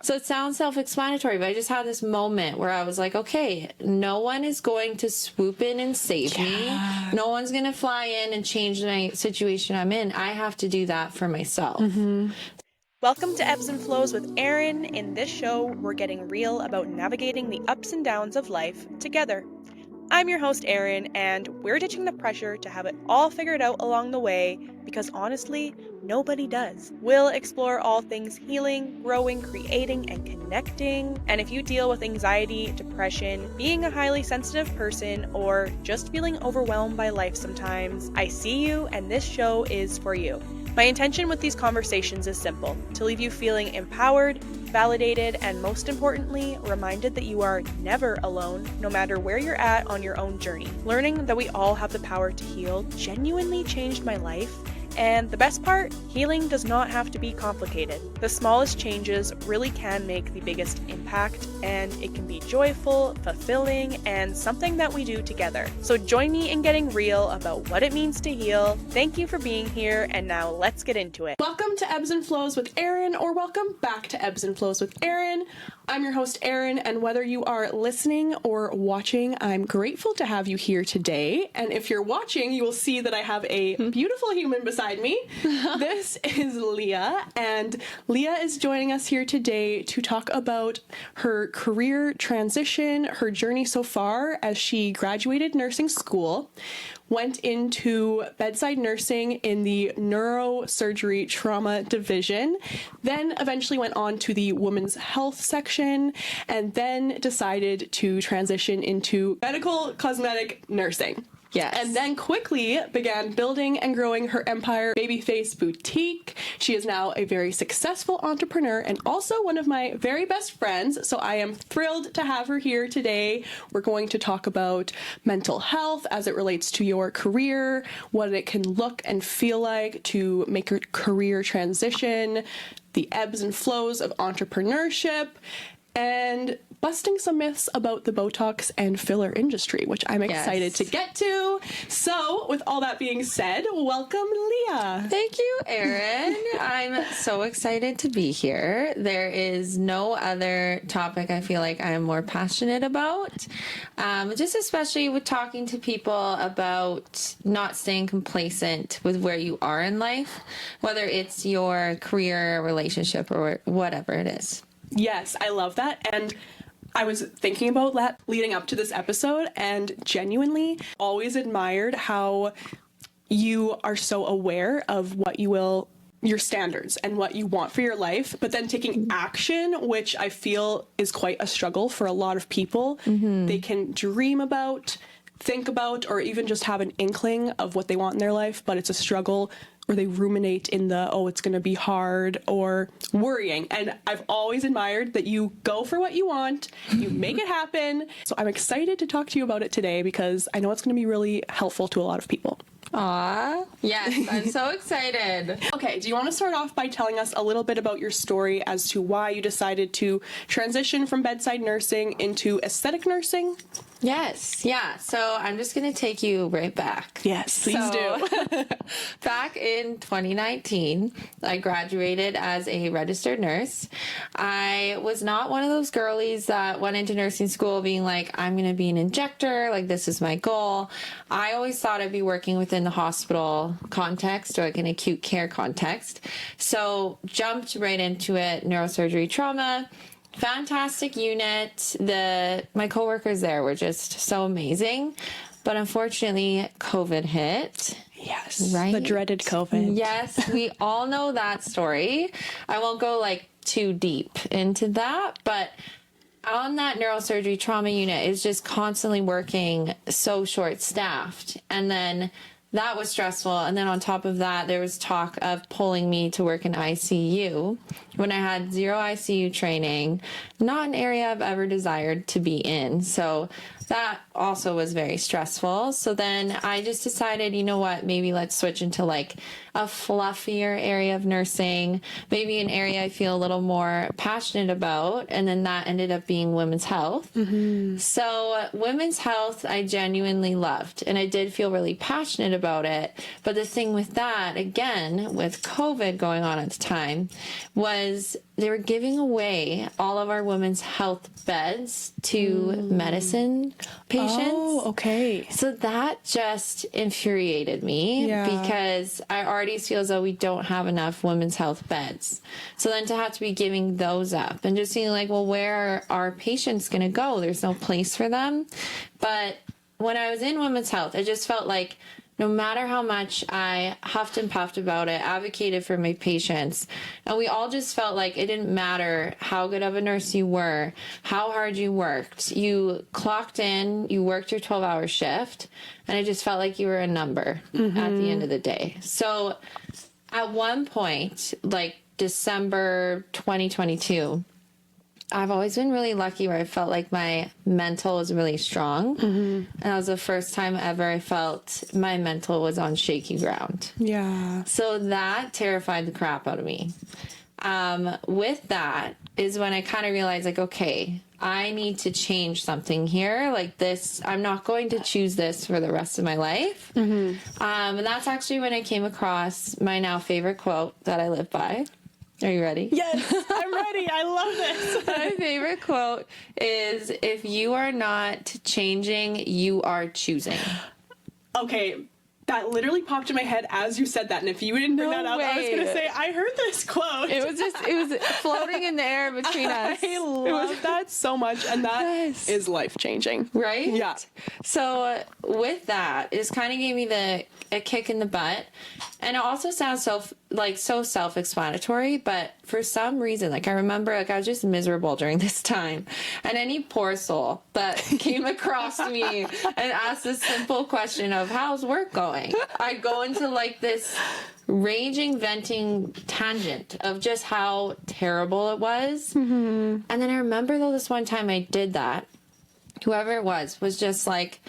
So it sounds self-explanatory, but I just had this moment where I was like, okay, no one is going to swoop in and save me. No one's going to fly in and change the situation I'm in. I have to do that for myself. Welcome to Ebbs and Flows with Erin. In this show, we're getting real about navigating the ups and downs of life together. I'm your host, Erin, and we're ditching the pressure to have it all figured out along the way because honestly, nobody does. We'll explore all things healing, growing, creating, and connecting. And if you deal with anxiety, depression, being a highly sensitive person, or just feeling overwhelmed by life sometimes, I see you, and this show is for you. My intention with these conversations is simple: to leave you feeling empowered, validated, and most importantly, reminded that you are never alone, no matter where you're at on your own journey. Learning that we all have the power to heal genuinely changed my life. And the best part, healing does not have to be complicated. The smallest changes really can make the biggest impact, and it can be joyful, fulfilling, and something that we do together. So join me in getting real about what it means to heal. Thank you for being here, and now let's get into it. Welcome to Ebbs and Flows with Erin, or welcome back to Ebbs and Flows with Erin. I'm your host, Erin, and whether you are listening or watching, I'm grateful to have you here today. And if you're watching, you will see that I have a beautiful human beside me. This is Leah, and Leah is joining us here today to talk about her career transition, her journey so far as she graduated nursing school, went into bedside nursing in the neurosurgery trauma division, then eventually went on to the women's health section, and then decided to transition into medical cosmetic nursing. Yes. And then quickly began building and growing her empire, Babyface Boutique. She is now a very successful entrepreneur and also one of my very best friends. So I am thrilled to have her here today. We're going to talk about mental health as it relates to your career, what it can look and feel like to make your career transition, the ebbs and flows of entrepreneurship, and busting some myths about the Botox and filler industry, which I'm excited to get to. So, with all that being said, welcome, Leah. Thank you, Erin. I'm so excited to be here. There is no other topic I feel like I'm more passionate about, just especially with talking to people about not staying complacent with where you are in life, whether it's your career, relationship, or whatever it is. Yes, I love that. And I was thinking about that leading up to this episode and genuinely always admired how you are so aware of what your standards and what you want for your life, but then taking action, which I feel is quite a struggle for a lot of people. They can dream about, think about, or even just have an inkling of what they want in their life, but it's a struggle, or they ruminate in the, oh, it's going to be hard, or worrying. And I've always admired that you go for what you want, you make it happen. So I'm excited to talk to you about it today because I know it's going to be really helpful to a lot of people. Aw, yes, I'm so excited. Okay, do you want to start off by telling us a little bit about your story as to why you decided to transition from bedside nursing into aesthetic nursing? Yes, yeah. So I'm just going to take you right back. Yes, please do. Back in 2019, I graduated as a registered nurse. I was not one of those girlies that went into nursing school being like, I'm going to be an injector, like this is my goal. I always thought I'd be working within the hospital context or like an acute care context. So jumped right into it, neurosurgery trauma. Fantastic unit. My coworkers there were just so amazing. But unfortunately, COVID hit. Yes. Right? The dreaded COVID. Yes, we all know that story. I won't go too deep into that, but on that neurosurgery trauma unit is just constantly working so short-staffed. And then that was stressful. And then on top of that, there was talk of pulling me to work in ICU when I had zero ICU training, not an area I've ever desired to be in. So that also was very stressful. So then I just decided, you know what, maybe let's switch into a fluffier area of nursing, maybe an area I feel a little more passionate about. And then that ended up being women's health. So women's health, I genuinely loved, and I did feel really passionate about it. But the thing with that, again, with COVID going on at the time, was they were giving away all of our women's health beds to medicine patients. Oh, okay. So that just infuriated me because I already feel as though we don't have enough women's health beds. So then to have to be giving those up and just being like, well, where are our patients going to go? There's no place for them. But when I was in women's health, I just felt like no matter how much I huffed and puffed about it, advocated for my patients, and we all just felt like it didn't matter how good of a nurse you were, how hard you worked. You clocked in, you worked your 12-hour shift, and it just felt like you were a number at the end of the day. So at one point, like December 2022, I've always been really lucky where I felt like my mental was really strong. And that was the first time ever I felt my mental was on shaky ground. Yeah. So that terrified the crap out of me. With that is when I kind of realized, like, okay, I need to change something here. Like this, I'm not going to choose this for the rest of my life. And that's actually when I came across my now favorite quote that I live by. Are you ready? Yes, I'm ready. I love this. My favorite quote is, if you are not changing, you are choosing. Okay, that literally popped in my head as you said that. And if you didn't bring that up, I was going to say, I heard this quote. It was floating in the air between us. I love that so much. And that is life-changing. Right? Yeah. So with that, it just kind of gave me a kick in the butt. And it also sounds so self-explanatory, but for some reason, like I remember, like I was just miserable during this time, and any poor soul that came across me and asked this simple question of how's work going, I'd go into like this raging, venting tangent of just how terrible it was. And then I remember though, this one time I did that, whoever it was just like,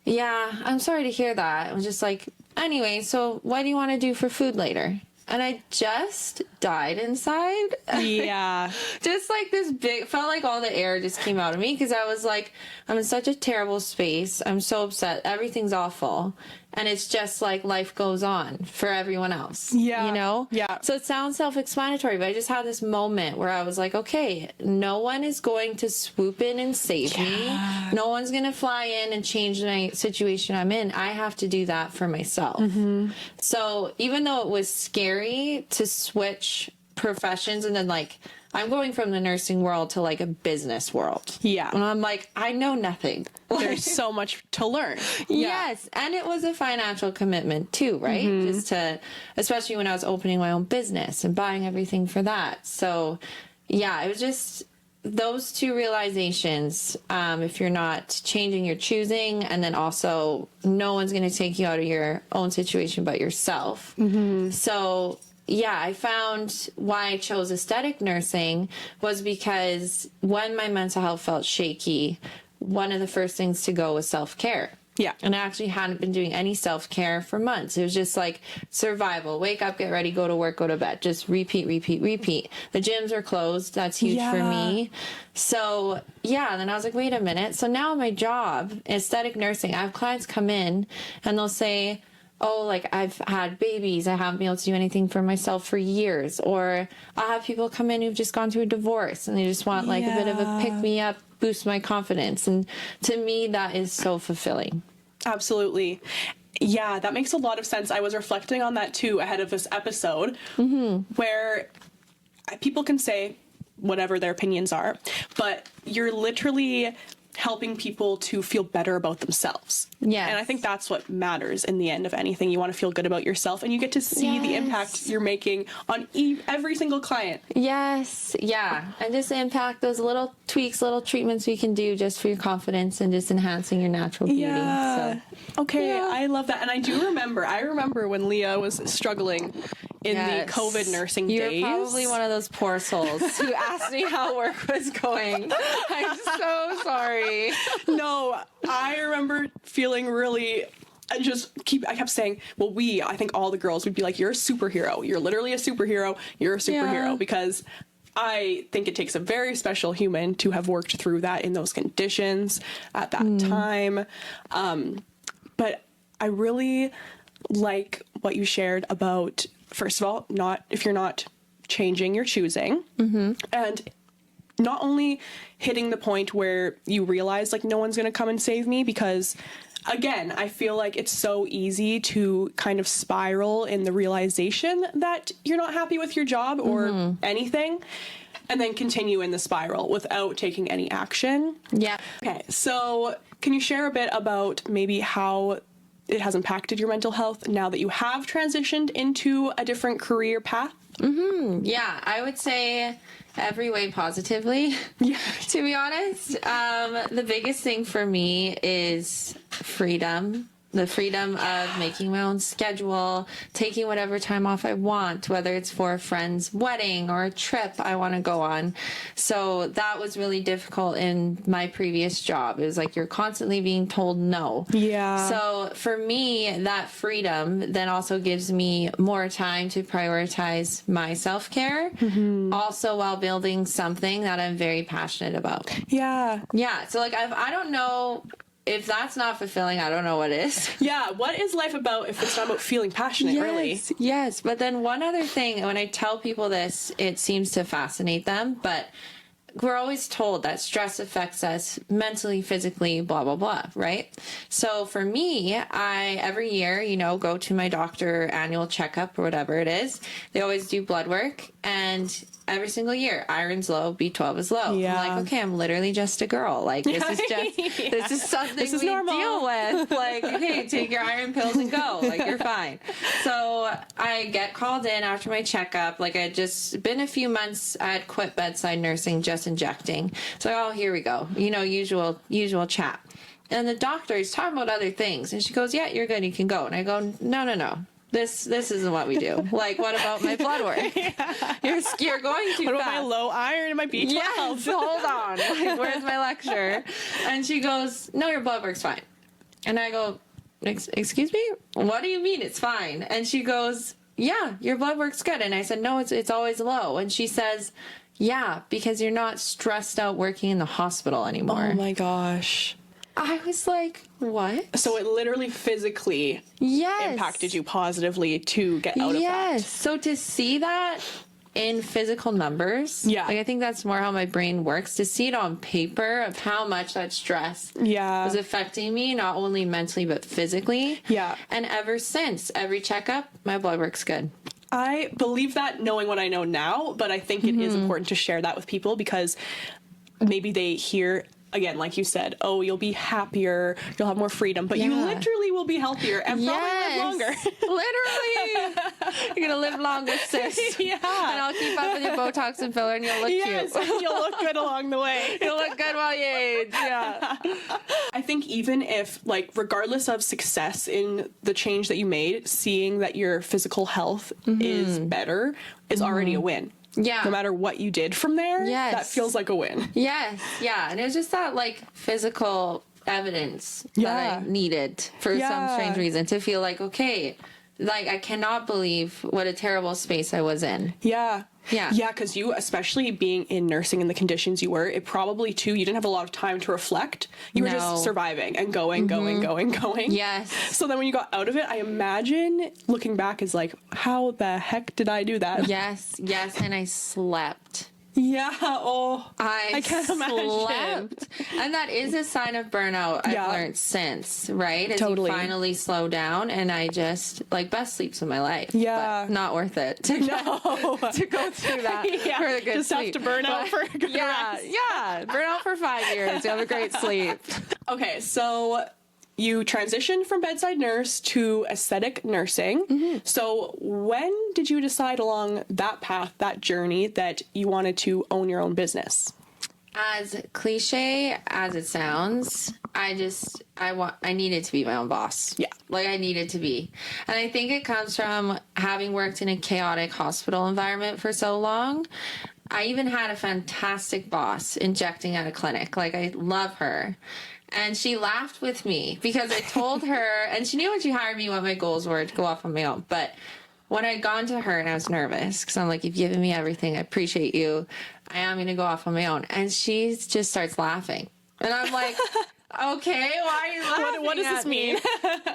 yeah, I'm sorry to hear that. I was just like, anyway, so what do you want to do for food later? And I just died inside. Yeah. Just like this big, felt like all the air just came out of me because I was like, I'm in such a terrible space. I'm so upset. Everything's awful. And it's just like life goes on for everyone else. Yeah. You know? Yeah. So it sounds self-explanatory, but I just had this moment where I was like, okay, no one is going to swoop in and save me. No one's going to fly in and change my situation I'm in. I have to do that for myself. So even though it was scary to switch professions and then like, I'm going from the nursing world to like a business world. Yeah. And I'm like, I know nothing. There's so much to learn. Yes. And it was a financial commitment too, right? Just to, especially when I was opening my own business and buying everything for that. So yeah, it was just those two realizations. If you're not changing, you're choosing. And then also no one's going to take you out of your own situation but yourself. So yeah, I found why I chose aesthetic nursing was because when my mental health felt shaky, one of the first things to go was self-care. Yeah. And I actually hadn't been doing any self-care for months. It was just like survival. Wake up, get ready, go to work, go to bed. Just repeat, repeat, repeat. The gyms are closed. That's huge for me. So yeah, and then I was like, wait a minute. So now my job, aesthetic nursing, I have clients come in and they'll say, oh, like I've had babies, I haven't been able to do anything for myself for years. Or I'll have people come in who've just gone through a divorce and they just want like a bit of a pick me up, boost my confidence. And to me, that is so fulfilling. Absolutely. Yeah, that makes a lot of sense. I was reflecting on that too ahead of this episode, where people can say whatever their opinions are, but you're literally helping people to feel better about themselves. Yes. And I think that's what matters in the end of anything. You want to feel good about yourself and you get to see the impact you're making on every single client. Yes. Yeah. And just impact those little tweaks, little treatments we can do just for your confidence and just enhancing your natural beauty. Yeah. So, okay. I love that. And I remember when Leah was struggling in the COVID nursing days. You're probably one of those poor souls who asked me how work was going. I'm so sorry. No, I remember feeling really I kept saying, well, I think all the girls would be like, you're a superhero. You're literally a superhero. You're a superhero. Because I think it takes a very special human to have worked through that in those conditions at that time. But I really like what you shared about, first of all, if you're not changing your choosing. And not only hitting the point where you realize like no one's going to come and save me, because again, I feel like it's so easy to kind of spiral in the realization that you're not happy with your job or anything, and then continue in the spiral without taking any action. Yeah. Okay, so can you share a bit about maybe how it has impacted your mental health now that you have transitioned into a different career path? Yeah, I would say every way positively, to be honest. The biggest thing for me is freedom. The freedom of making my own schedule, taking whatever time off I want, whether it's for a friend's wedding or a trip I want to go on. So that was really difficult in my previous job. It was like you're constantly being told no. Yeah. So for me, that freedom then also gives me more time to prioritize my self-care, also while building something that I'm very passionate about. Yeah. Yeah. So like I don't know. If that's not fulfilling, I don't know what is. Yeah, what is life about if it's not about feeling passionate, really? Yes. But then one other thing, when I tell people this, it seems to fascinate them, but we're always told that stress affects us mentally, physically, blah, blah, blah, right? So for me, I, every year, go to my doctor annual checkup or whatever it is. They always do blood work, and every single year, iron's low, B12 is low. Yeah. I'm like, okay, I'm literally just a girl. Like, this is just, this is something we normal. deal with. Like, okay, take your iron pills and go. Like, you're fine. So I get called in after my checkup. Like, I had just been a few months, I had quit bedside nursing, just injecting. So, oh, here we go. Usual chat. And the doctor is talking about other things. And she goes, yeah, you're good. You can go. And I go, no. This isn't what we do. Like, what about my blood work? You're going too fast. What about my low iron and my B12? Yes, hold on. Like, where's my lecture? And she goes, no, your blood work's fine. And I go, excuse me? What do you mean it's fine? And she goes, yeah, your blood work's good. And I said, no, it's always low. And she says, yeah, because you're not stressed out working in the hospital anymore. Oh my gosh. I was like, what? So it literally physically impacted you positively to get out of that. Yes. So to see that in physical numbers, like I think that's more how my brain works, to see it on paper of how much that stress was affecting me, not only mentally but physically. Yeah. And ever since, every checkup, my blood work's good. I believe that, knowing what I know now, but I think it is important to share that with people, because maybe they hear, again, like you said, oh, you'll be happier, you'll have more freedom, but you literally will be healthier and probably live longer. Literally. You're going to live longer, sis. Yeah. And I'll keep up with your Botox and filler, and you'll look cute. You'll look good along the way. You'll look good while you age. Yeah. I think even if, like, regardless of success in the change that you made, seeing that your physical health is better is already a win. Yeah. No matter what you did from there, that feels like a win. Yes. Yeah. And it was just that, like, physical evidence that I needed for some strange reason to feel like, okay, like, I cannot believe what a terrible space I was in. Yeah. Yeah. Yeah, because you, especially being in nursing in the conditions you were, it probably, too, you didn't have a lot of time to reflect. You were just surviving and going. Yes. So then when you got out of it, I imagine looking back is like, how the heck did I do that? Yes. And I slept. Yeah. Oh, I can't imagine. And that is a sign of burnout, I've learned since, right? As you finally slow down, and I just, like, best sleeps of my life. Yeah. But not worth it to go through that for a good just sleep. Have to burn out for a good rest. Yeah. Burn out for 5 years. You have a great sleep. Okay, so you transitioned from bedside nurse to aesthetic nursing. So when did you decide along that path, that journey, that you wanted to own your own business? As cliche as it sounds, I needed to be my own boss. Yeah. Like, I needed to be. And I think it comes from having worked in a chaotic hospital environment for so long. I even had a fantastic boss injecting at a clinic. Like, I love her. And she laughed with me because I told her, and she knew when she hired me what my goals were to go off on my own. But when I'd gone to her and I was nervous, because I'm like, you've given me everything, I appreciate you, I am going to go off on my own. And she just starts laughing. And I'm like, okay, why are you laughing? What does this mean?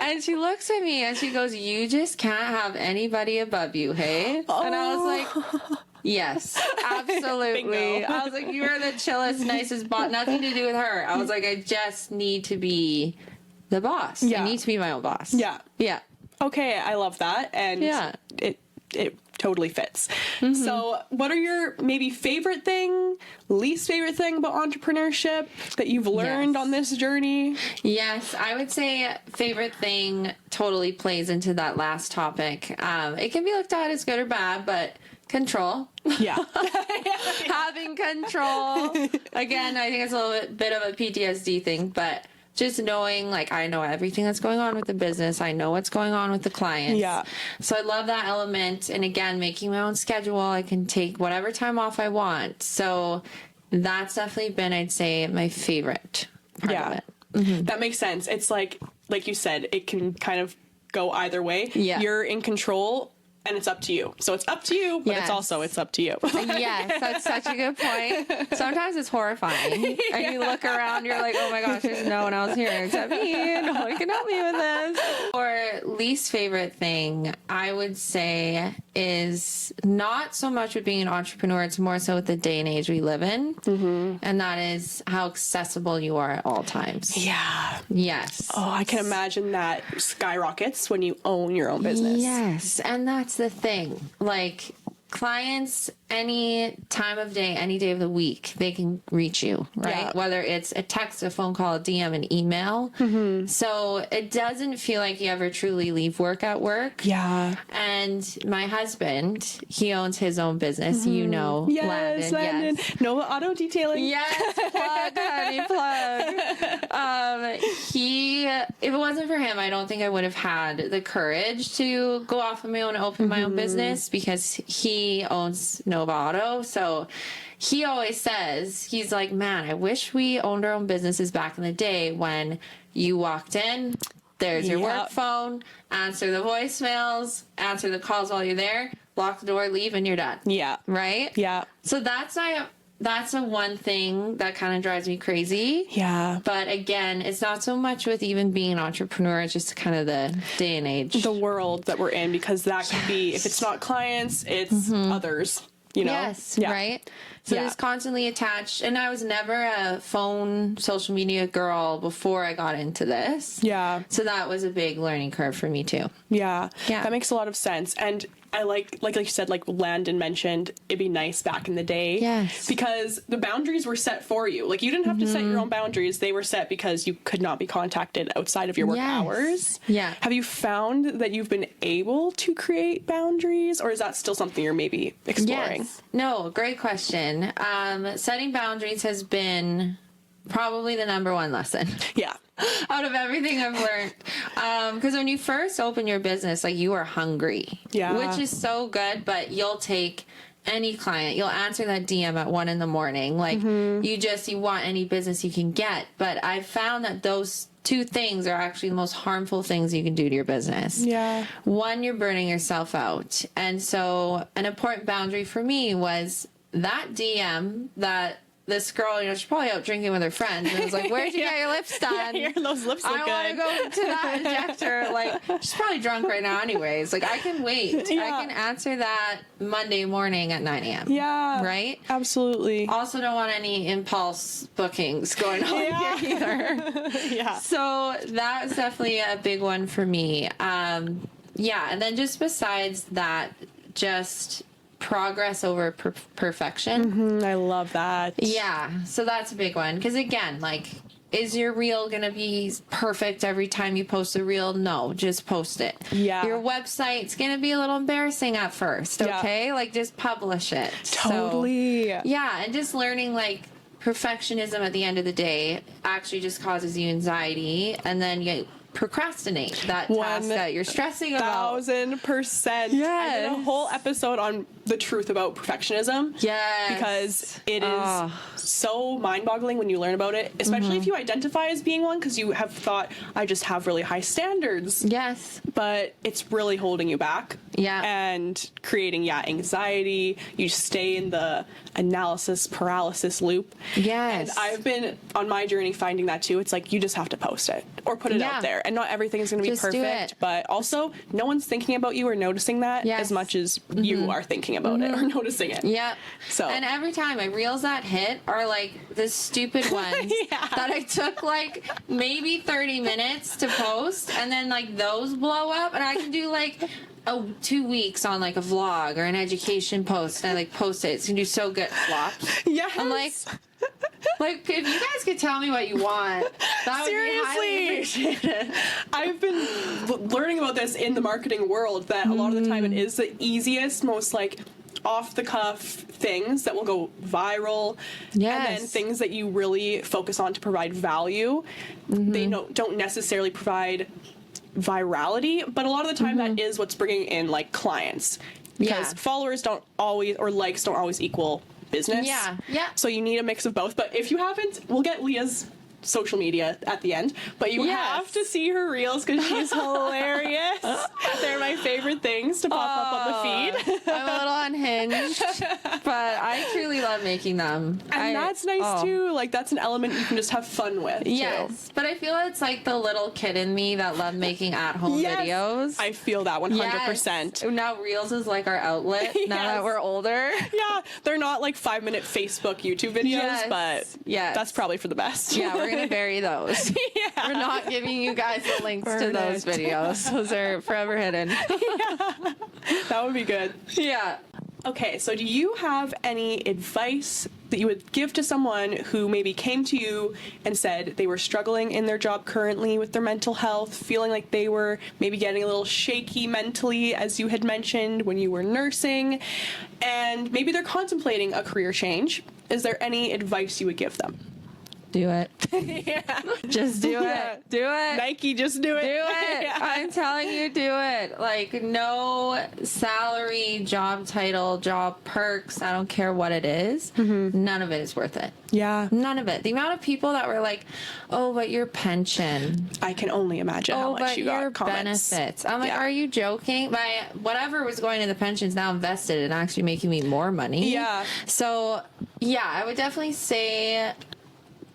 And she looks at me and she goes, you just can't have anybody above you, hey? And I was like, Yes, absolutely. Bingo. I was like, you are the chillest, nicest boss. Nothing to do with her. I was like, I just need to be the boss. Yeah. I need to be my own boss. Yeah. Yeah. Okay, I love that. And Yeah. it totally fits. So what are your maybe favorite thing, least favorite thing about entrepreneurship that you've learned Yes. on this journey? Yes, I would say favorite thing totally plays into that last topic. It can be looked at as good or bad, but control. Yeah. Having control. Again, I think it's a little bit of a PTSD thing, but just knowing, like, I know everything that's going on with the business. I know what's going on with the clients. Yeah. So I love that element. And again, making my own schedule. I can take whatever time off I want. So that's definitely been, I'd say, my favorite part of it. That makes sense. It's like you said, it can kind of go either way. Yeah. You're in control and it's up to you. So it's up to you, but Yes. it's up to you. Yes, that's such a good point. Sometimes it's horrifying. And you look around, you're like, oh my gosh, there's no one else here except me. No one can help me with this. Or least favorite thing, I would say, is not so much with being an entrepreneur. It's more so with the day and age we live in. And that is how accessible you are at all times. Yeah. Yes. Oh, I can imagine that skyrockets when you own your own business. Yes, and that's the thing. Like, clients, any time of day, any day of the week, they can reach you, right? Yeah. Whether it's a text, a phone call, a DM, an email. So it doesn't feel like you ever truly leave work at work. Yeah. And my husband, he owns his own business, you know, Yes, Landon. Yes. No auto detailing. Yes, plug, honey, plug. If it wasn't for him, I don't think I would have had the courage to go off on my own and open my own business, because he owns Nova Auto. So he always says, he's like, man, I wish we owned our own businesses back in the day when you walked in, there's your work Yep. phone, answer the voicemails, answer the calls while you're there, lock the door, leave, and you're done. Yeah. Right? Yeah. So that's a one thing that kind of drives me crazy. Yeah. But again, it's not so much with even being an entrepreneur, it's just kind of the day and age. The world that we're in, because that could be, if it's not clients, it's others, you know? Yes, Yeah. right? So Yeah. it's constantly attached. And I was never a phone, social media girl before I got into this. Yeah. So that was a big learning curve for me too. Yeah. Yeah. That makes a lot of sense. And I like you said, like Landon mentioned, it'd be nice back in the day. Yes. Because the boundaries were set for you. Like, you didn't have to set your own boundaries. They were set because you could not be contacted outside of your work Yes. hours. Yeah. Have you found that you've been able to create boundaries, or is that still something you're maybe exploring? Yes. No, great question. Setting boundaries has been probably the number one lesson. Yeah. Out of everything I've learned. Because when you first open your business, like, you are hungry. Yeah. Which is so good, but you'll take any client. You'll answer that DM at 1 a.m. Like, you want any business you can get. But I've found that those two things are actually the most harmful things you can do to your business. Yeah. One, you're burning yourself out. And so an important boundary for me was that DM that this girl, she's probably out drinking with her friends, and I was like, where'd you get your lips done? Yeah, those lips look I want to good. go to that injector. Like, she's probably drunk right now anyways. Like, I can wait. Yeah. I can answer that Monday morning at 9 a.m. Yeah. Right? Absolutely. Also don't want any impulse bookings going on here either. Yeah. So that's definitely a big one for me. Yeah, and then just besides that, just progress over perfection. I love that. Yeah, so that's a big one. Because again, like, is your reel going to be perfect every time you post a reel? No, just post it. Yeah. Your website's going to be a little embarrassing at first, Yeah. okay? Like, just publish it. Totally. So, yeah, and just learning, like, perfectionism at the end of the day actually just causes you anxiety, and then you procrastinate that task that you're stressing about. 1,000%. Yes. I did a whole episode on the truth about perfectionism. Yes. Because it is so mind-boggling when you learn about it, especially if you identify as being one, because you have thought, I just have really high standards. Yes. But it's really holding you back. Yeah. And creating, anxiety. You stay in the analysis paralysis loop. Yes. And I've been on my journey finding that too. It's like, you just have to post post it or put it Yeah. out there. And not everything is going to be Just do perfect, it. but also no one's thinking about you or noticing that Yes. as much as you are thinking about it or noticing it. Yep. So- and every time my reels that hit are like the stupid ones Yeah. that I took like maybe 30 minutes to post, and then like those blow up, and I can do like 2 weeks on like a vlog or an education post, and I like post it. It's gonna do so good. Flops. Yes. I'm like, if you guys could tell me what you want, that would be highly appreciated. I've been learning about this in the marketing world, that a lot of the time it is the easiest, most like off the cuff things that will go viral. Yes. And then things that you really focus on to provide value, they don't necessarily provide virality, but a lot of the time that is what's bringing in like clients, because Yeah. followers don't always, or likes don't always equal business. Yeah. Yeah. So you need a mix of both. But if you haven't, we'll get Leah's social media at the end, but you Yes. have to see her reels because she's hilarious. They're my favorite things to pop up on the feed. I'm a little unhinged, but I truly love making them. And that's nice too. Like, that's an element you can just have fun with too. Yes, but I feel it's like the little kid in me that loved making at-home Yes. videos. I feel that 100%. Yes. Now Reels is like our outlet. Now Yes. that we're older. Yeah, they're not like 5-minute Facebook, YouTube videos, Yes. but Yes. that's probably for the best. Yeah, we're gonna bury those. Yeah. We're not giving you guys the links to Burn those it. videos. Those are forever hidden. That would be good. Yeah. Okay, so do you have any advice that you would give to someone who maybe came to you and said they were struggling in their job currently with their mental health, feeling like they were maybe getting a little shaky mentally, as you had mentioned when you were nursing, and maybe they're contemplating a career change? Is there any advice you would give them? Do it. Yeah. Just do Yeah. it. Do it. Nike, just do it. Do it. Yeah. I'm telling you, do it. Like, no salary, job title, job perks, I don't care what it is. None of it is worth it. Yeah. None of it. The amount of people that were like, oh, but your pension. I can only imagine how Oh, much but you your got comments. benefits. I'm like, Yeah. are you joking? My whatever was going in the pensions now invested and actually making me more money. Yeah. So, yeah, I would definitely say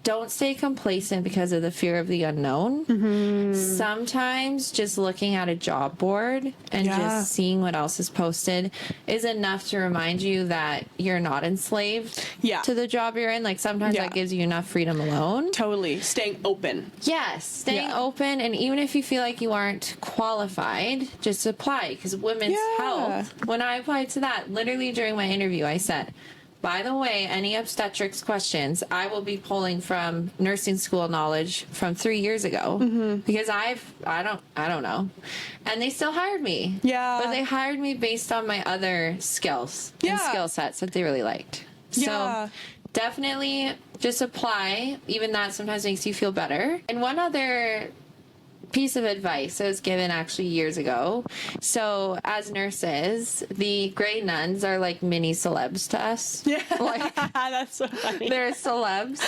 don't stay complacent because of the fear of the unknown. Sometimes just looking at a job board and Yeah. just seeing what else is posted is enough to remind you that you're not enslaved Yeah. to the job you're in. Like, sometimes Yeah. that gives you enough freedom alone. Totally. Staying open. Yes, staying Yeah. open, and even if you feel like you aren't qualified, just apply, because women's Yeah. health, when I applied to that, literally during my interview, I said, by the way, any obstetrics questions, I will be pulling from nursing school knowledge from 3 years ago, because I don't know. And they still hired me. Yeah. But they hired me based on my other skills and Yeah. skill sets that they really liked. Yeah. So definitely just apply. Even that sometimes makes you feel better. And one other piece of advice I was given actually years ago. So as nurses, the gray nuns are like mini celebs to us. Yeah. Like, That's so funny. they're celebs.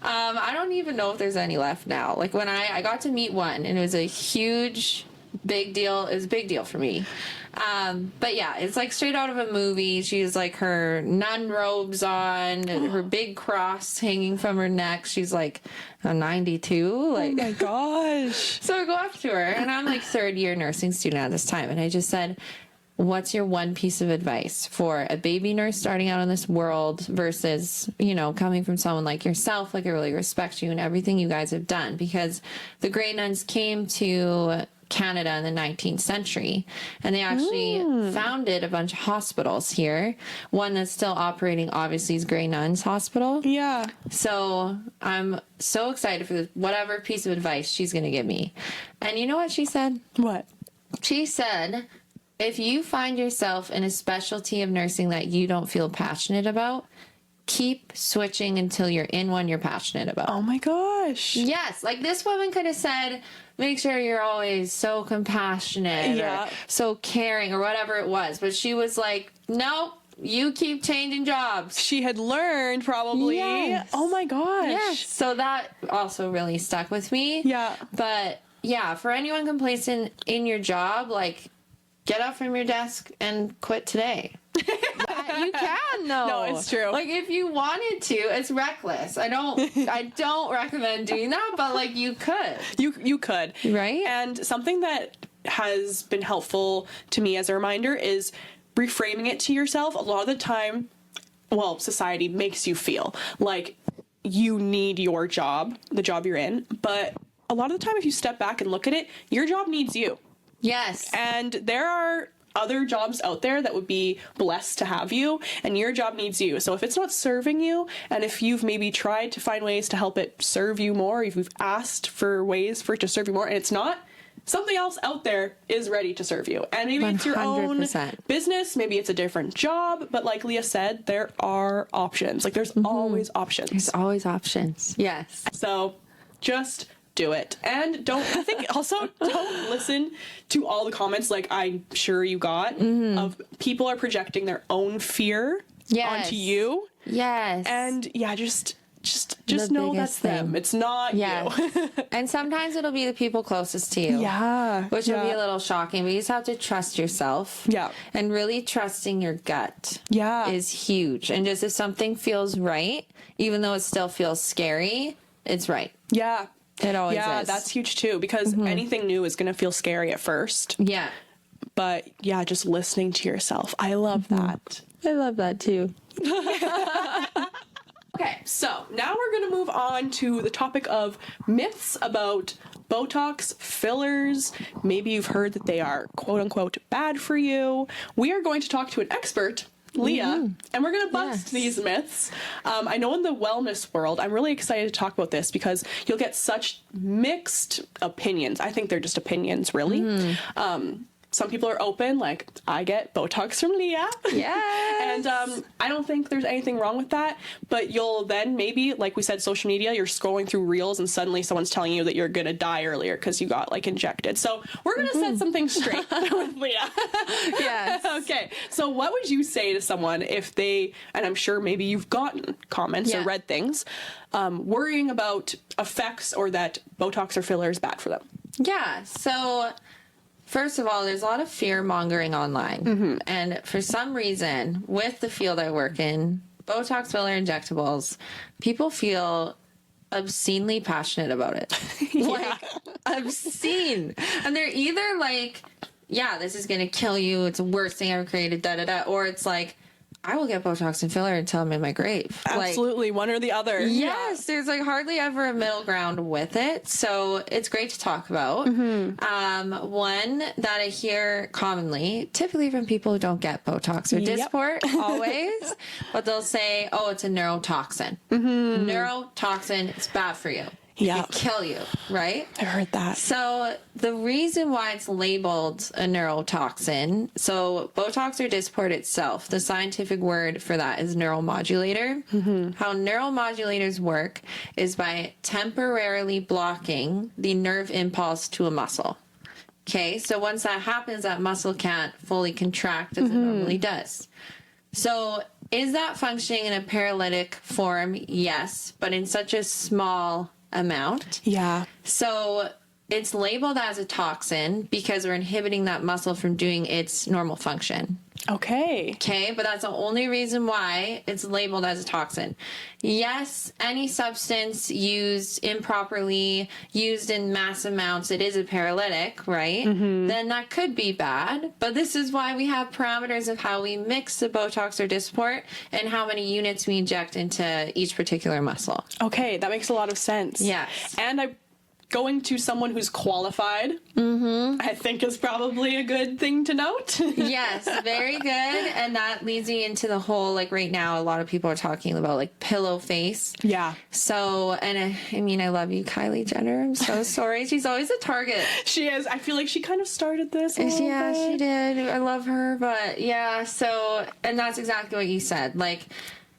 I don't even know if there's any left now. Like, when I got to meet one, and it was a huge big deal. It was a big deal for me. But yeah, it's like straight out of a movie. She's like her nun robes on, and her big cross hanging from her neck. She's like a 92. Like, Oh my gosh. so I go up to her, and I'm like third year nursing student at this time, and I just said, what's your one piece of advice for a baby nurse starting out in this world versus, you know, coming from someone like yourself? Like, I really respect you and everything you guys have done, because the Grey Nuns came to Canada in the 19th century, and they actually founded a bunch of hospitals here. One that's still operating, obviously, is Grey Nuns Hospital. Yeah. So I'm so excited for whatever piece of advice she's going to give me. And you know what she said? What? She said, if you find yourself in a specialty of nursing that you don't feel passionate about, keep switching until you're in one you're passionate about. Oh my gosh. Yes, like this woman could have said, make sure you're always so compassionate Yeah. or so caring or whatever it was. But she was like, nope, you keep changing jobs. She had learned probably. Yes. Oh my gosh. Yes. So that also really stuck with me. Yeah. But yeah, for anyone complacent in your job, like, get up from your desk and quit today. You can though. No, it's true. Like if you wanted to, it's reckless. I don't recommend doing that, but like you could. You could. Right? And something that has been helpful to me as a reminder is reframing it to yourself. A lot of the time, well, society makes you feel like you need your job, the job you're in, but a lot of the time if you step back and look at it, your job needs you. Yes. And there are other jobs out there that would be blessed to have you, and your job needs you. So if it's not serving you, and if you've maybe tried to find ways to help it serve you more, if you've asked for ways for it to serve you more and it's not, something else out there is ready to serve you. And maybe it's your own 100%. business, maybe it's a different job, but like Leah said, there are options. Like there's always options. There's always options. Yes. So just do it. And don't listen to all the comments like I'm sure you got of people are projecting their own fear onto you. Yes. And yeah, just The know biggest that's them. thing. It's not you. And sometimes it'll be the people closest to you. Yeah. Which will be a little shocking, but you just have to trust yourself. Yeah. And really trusting your gut. Yeah. Is huge. And just if something feels right, even though it still feels scary, it's right. Yeah. It always is. Yeah, that's huge too, because anything new is going to feel scary at first. Yeah. But yeah, just listening to yourself. I love that. I love that too. Okay, so now we're going to move on to the topic of myths about Botox, fillers. Maybe you've heard that they are quote unquote bad for you. We are going to talk to an expert, Leah, and we're going to bust these myths. I know in the wellness world, I'm really excited to talk about this because you'll get such mixed opinions. I think they're just opinions, really. Some people are open, like I get Botox from Leah. Yes. And I don't think there's anything wrong with that. But you'll then maybe, like we said, social media, you're scrolling through reels and suddenly someone's telling you that you're going to die earlier because you got like injected. So we're going to set something straight with Leah. Yes. Okay. So what would you say to someone if they, and I'm sure maybe you've gotten comments or read things, worrying about effects or that Botox or filler is bad for them? Yeah. So first of all, there's a lot of fear mongering online. And for some reason, with the field I work in, Botox, filler, injectables, people feel obscenely passionate about it. Like, obscene. And they're either like, yeah, this is going to kill you. It's the worst thing ever created, da da da. Or it's like, I will get Botox and filler until I'm in my grave. Absolutely. One or the other. Yes, there's like hardly ever a middle ground with it. So it's great to talk about. One that I hear commonly, typically from people who don't get Botox or Dysport, always, but they'll say, oh, it's a neurotoxin. Neurotoxin, it's bad for you. Yeah. It could kill you, right? I've heard that. So the reason why it's labeled a neurotoxin, so Botox or Dysport itself, the scientific word for that is neuromodulator. How neuromodulators work is by temporarily blocking the nerve impulse to a muscle. Okay, so once that happens, that muscle can't fully contract as it normally does. So is that functioning in a paralytic form? Yes, but in such a small amount. Yeah. So it's labeled as a toxin because we're inhibiting that muscle from doing its normal function. Okay. Okay, but that's the only reason why it's labeled as a toxin. Yes, any substance used improperly, used in mass amounts, it is a paralytic, right? Then that could be bad. But this is why we have parameters of how we mix the Botox or Dysport and how many units we inject into each particular muscle. Okay, that makes a lot of sense. Yes. And going to someone who's qualified, I think is probably a good thing to note. Yes, very good. And that leads me into the whole, like right now, a lot of people are talking about like pillow face. Yeah. So, and I mean, I love you, Kylie Jenner. I'm so sorry. She's always a target. She is. I feel like she kind of started this a little Yeah, bit. she did. I love her. But yeah, so, and that's exactly what you said. Like,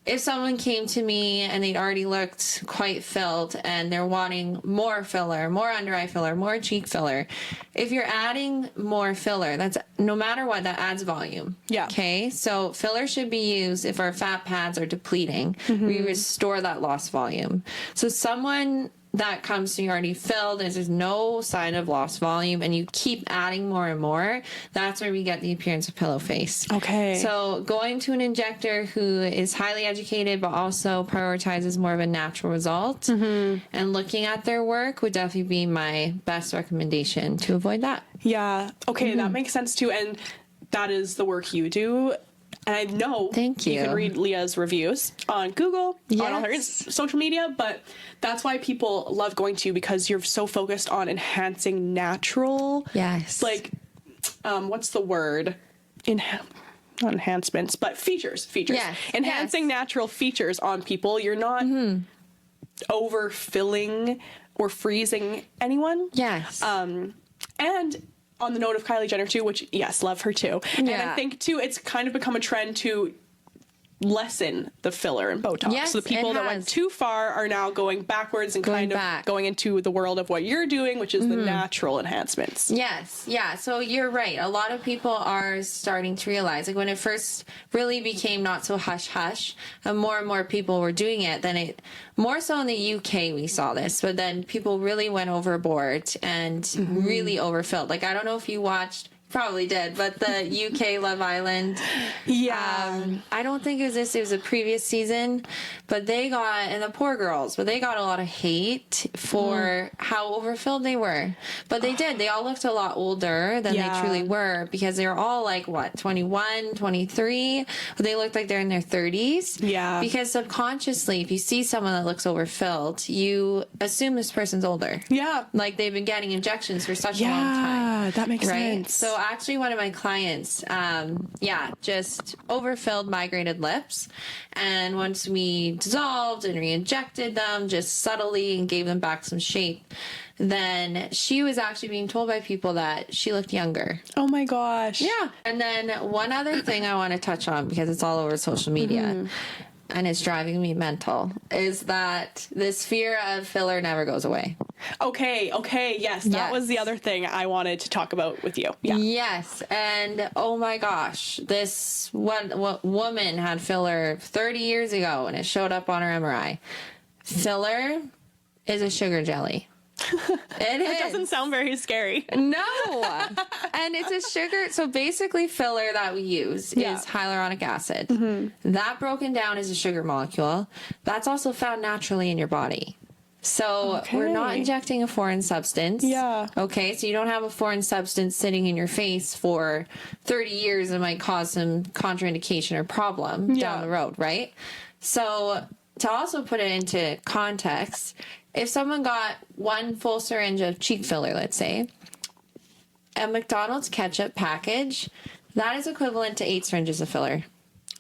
if someone came to me and they'd already looked quite filled and they're wanting more filler, more under eye filler, more cheek filler, if you're adding more filler, that's no matter what, that adds volume. Yeah. Okay. So filler should be used if our fat pads are depleting. We restore that lost volume. So someone that comes to you already filled and there's no sign of lost volume and you keep adding more and more, that's where we get the appearance of pillow face. Okay. So going to an injector who is highly educated but also prioritizes more of a natural result and looking at their work would definitely be my best recommendation to avoid that. Yeah. Okay, that makes sense too. And that is the work you do. And I know Thank you. You can read Leah's reviews on Google, on all her social media, but that's why people love going to you, because you're so focused on enhancing natural, like, what's the word? Not enhancements, but features. Yes. Enhancing natural features on people. You're not overfilling or freezing anyone. Yes. And on the note of Kylie Jenner too, which, yes, love her too. And I think too, it's kind of become a trend to lessen the filler and Botox. Yes, so the people that went too far are now going backwards and going into the world of what you're doing, which is the natural enhancements. Yes. Yeah. So you're right. A lot of people are starting to realize, like, when it first really became not so hush hush and more people were doing it, then it more so in the UK we saw this, but then people really went overboard and really overfilled. Like, I don't know if you watched, probably did, but the UK Love Island. I don't think it was this, it was a previous season, but they got, and the poor girls, but they got a lot of hate for how overfilled they were. But they did. They all looked a lot older than they truly were, because they were all like, what, 21, 23? But they looked like they're in their 30s. Yeah. Because subconsciously, if you see someone that looks overfilled, you assume this person's older. Yeah. Like they've been getting injections for such a long time. Yeah, that makes sense. So actually one of my clients, just overfilled migrated lips. And once we dissolved and re-injected them just subtly and gave them back some shape, then she was actually being told by people that she looked younger. Oh my gosh. Yeah. And then one other thing I want to touch on, because it's all over social media, and it's driving me mental, is that this fear of filler never goes away. Okay, yes. That was the other thing I wanted to talk about with you. Yeah. Yes, and oh my gosh, this woman had filler 30 years ago, and it showed up on her MRI. Filler is a sugar jelly. It doesn't sound very scary. No. And it's a sugar. So basically filler that we use is hyaluronic acid. That broken down is a sugar molecule. That's also found naturally in your body. So we're not injecting a foreign substance. Yeah. Okay. So you don't have a foreign substance sitting in your face for 30 years and might cause some contraindication or problem down the road. Right. So to also put it into context, if someone got one full syringe of cheek filler, let's say, a McDonald's ketchup package, that is equivalent to 8 syringes of filler.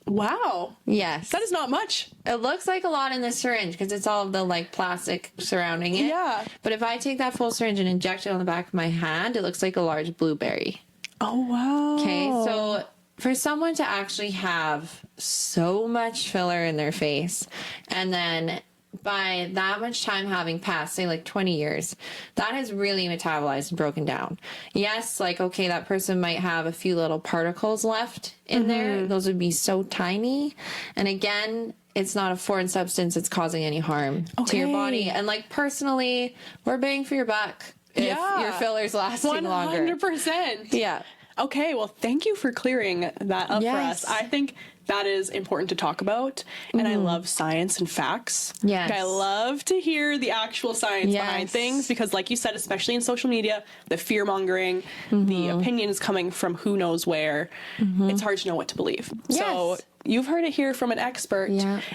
Wow. Yes. That is not much. It looks like a lot in the syringe because it's all of the like plastic surrounding it. Yeah. But if I take that full syringe and inject it on the back of my hand, it looks like a large blueberry. Oh, wow. Okay. So for someone to actually have so much filler in their face, and then by that much time having passed, say like 20 years, that has really metabolized and broken down. Yes, like, okay, that person might have a few little particles left in there. Those would be so tiny. And again, it's not a foreign substance that's causing any harm to your body. And like, personally, we're paying for your buck if your filler's lasting longer. 100%. Yeah. Okay, well, thank you for clearing that up for us. I think that is important to talk about, and I love science and facts. Yes. Like, I love to hear the actual science behind things, because like you said, especially in social media, the fear-mongering, the opinions coming from who knows where, it's hard to know what to believe. So you've heard it here from an expert,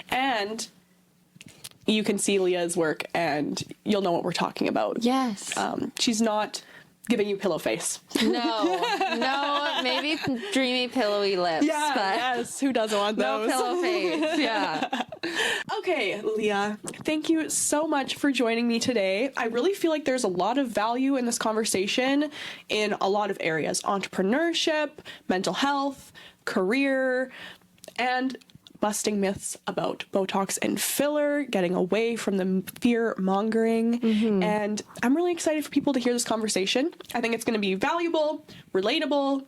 and you can see Leah's work, and you'll know what we're talking about. Yes. She's not giving you pillow face. No, maybe dreamy pillowy lips. Yeah, but yes. Who doesn't want those? no pillow face. Yeah. Okay, Leah, thank you so much for joining me today. I really feel like there's a lot of value in this conversation in a lot of areas: entrepreneurship, mental health, career, and busting myths about Botox and filler, getting away from the fear-mongering. And I'm really excited for people to hear this conversation. I think it's going to be valuable, relatable,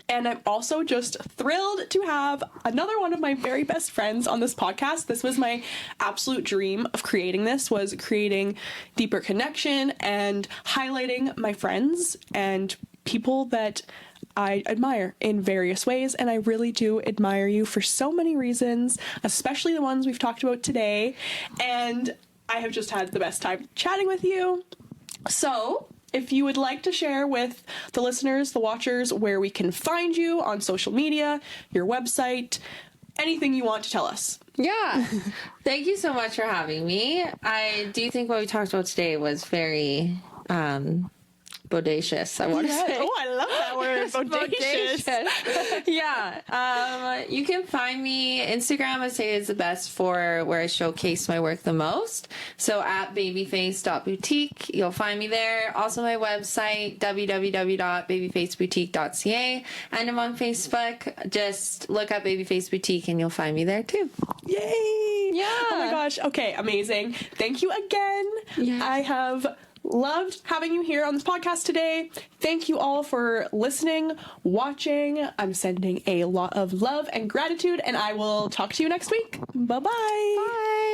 And I'm also just thrilled to have another one of my very best friends on this podcast. This was my absolute dream of creating this, was creating deeper connection and highlighting my friends and people that I admire in various ways. And I really do admire you for so many reasons, especially the ones we've talked about today. And I have just had the best time chatting with you. So if you would like to share with the listeners, the watchers, where we can find you on social media, your website, anything you want to tell us. Yeah. Thank you so much for having me. I do think what we talked about today was very bodacious, I want to say. Oh, I love that word. Bodacious. Yeah. You can find me. Instagram, I say, is the best for where I showcase my work the most. So at babyface.boutique, you'll find me there. Also my website, www.babyfaceboutique.ca. And I'm on Facebook. Just look up Babyface Boutique and you'll find me there too. Yay! Yeah. Oh my gosh. Okay, amazing. Thank you again. Yeah. I have loved having you here on this podcast today. Thank you all for listening, watching. I'm sending a lot of love and gratitude, and I will talk to you next week. Bye-bye. Bye.